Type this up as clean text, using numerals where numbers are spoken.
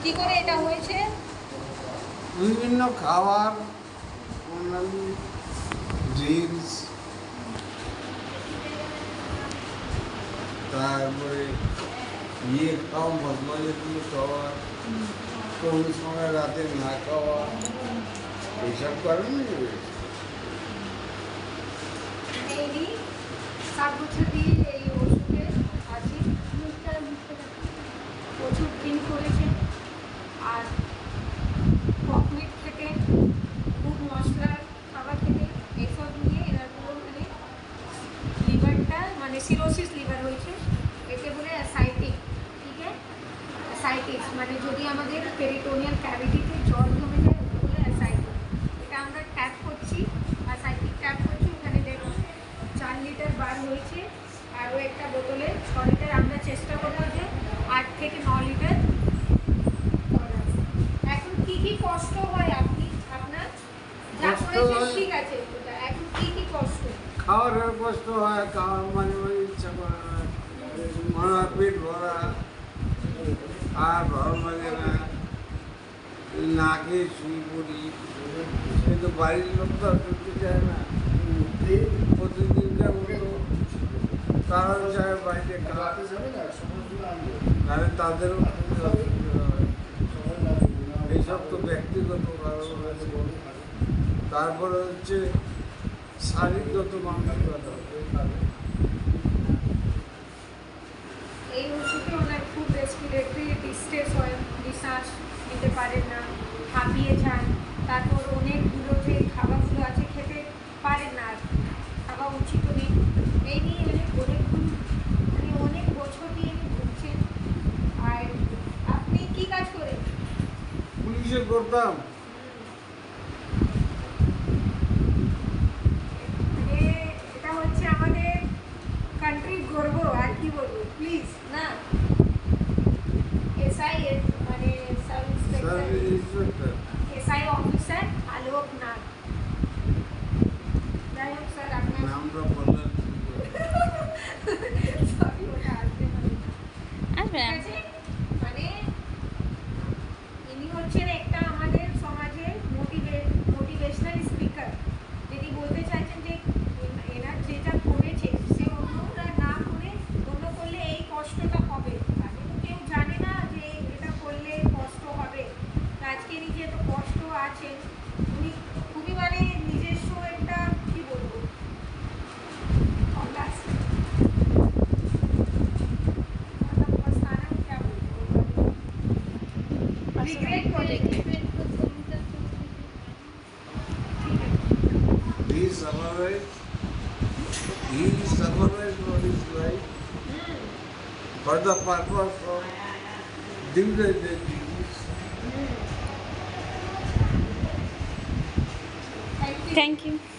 কি করে এটা হয়েছে? বিভিন্ন খাবার, অন্যান্য ড্রিঙ্কস, তারপরে খাওয়া, মজমা জাতীয় খাওয়া, কোন সময় রাতে না খাওয়া, এইসব কারণে রয়েছে। 7 বছর দিয়ে এই ওষুধে আছি, প্রচুর ড্রিঙ্ক করেছে আর পকমিট খেতে, খুব মশলার খাবার খেতে, এসব নিয়ে এরা পুরো মানে লিভারটা মানে সিরোসিস লিভার হয়েছে। একে বলে অ্যাসাইটিক, ঠিক আছে? অ্যাসাইটিস মানে যদি আমাদের পেরিটোনিয়াল ক্যাভিটিতে জল জমে যায় ওটা বলে অ্যাসাইটিক। এটা আমরা ট্যাপ করছি, অ্যাসাইটিক ট্যাপ করছি, ওখানে দেখুন 4 লিটার বার হয়েছে। আরও একটা বোতলে 6 লিটার। আমরা চেষ্টা করবো যে 8 থেকে 9 লিটার। এখন কি কি কষ্ট হয় আপনার? যা করেছেন ঠিক আছে, এখন কি কি কষ্ট? খাওয়ার কষ্ট হয়, খাওয়ার মাঝে মাঝে ইচ্ছা করে না, মনে হয় পেট ভরা, আর ভালো লাগে না, না খেয়ে শুয়ে পড়ি। কিন্তু বাড়ির লোক তো আর করতে চায় না, প্রতিদিনকার মতো তারা চায় বাড়িতে খাওয়াতে যাবে না, তাহলে তাদেরও অসুবিধা হয়। এইসব তো ব্যক্তিগত কারণ আছে। তারপরে হচ্ছে শারীরগত মানসিকতা। এই ওষুধে ওনার খুব রেসপিরেটরি ডিস্ট্রেস হয়, নিঃশ্বাস নিতে পারেন না, হাঁপিয়ে যান। তারপর অনেকগুলো যে খাবারগুলো আছে খেতে পারেন না, খাওয়া উচিত নেই। এই নিয়ে অনেকক্ষণ মানে অনেক বছর দিয়ে ভুগছেন। আর আপনি কি কাজ করেন? পুলিশে করতাম। মানে এটা হচ্ছে আমাদের কান্ট্রির গর্ব, আর কি বলবো, প্লিজ না। এসআই মানে সাব ইন্সপেক্টর, এসআই অফিসার আলোক নাগ। যাই হোক স্যার, আপনার নামটা বললেন সরি, ওটা আসবে না। আসবে না। ঠিক আছে? মানে ইনি হচ্ছেন একটা আমাদের সমাজের মোটিভেশনাল স্পিকার। যিনি বলতে চাইছেন যে এনার যেটা করেছে সে অন্যরা না করে, অন্য করলে এই কষ্টটা হবে। কিন্তু কেউ জানে না যে এটা করলে কষ্ট হবে। আজকে ইনি যেহেতু কষ্ট আছেন, উনি খুবই মানে নিজস্ব একটা কি বলবো রিগ্রেট করে। he summarized what is life for the purpose of dividend disease. Thank you. Thank you.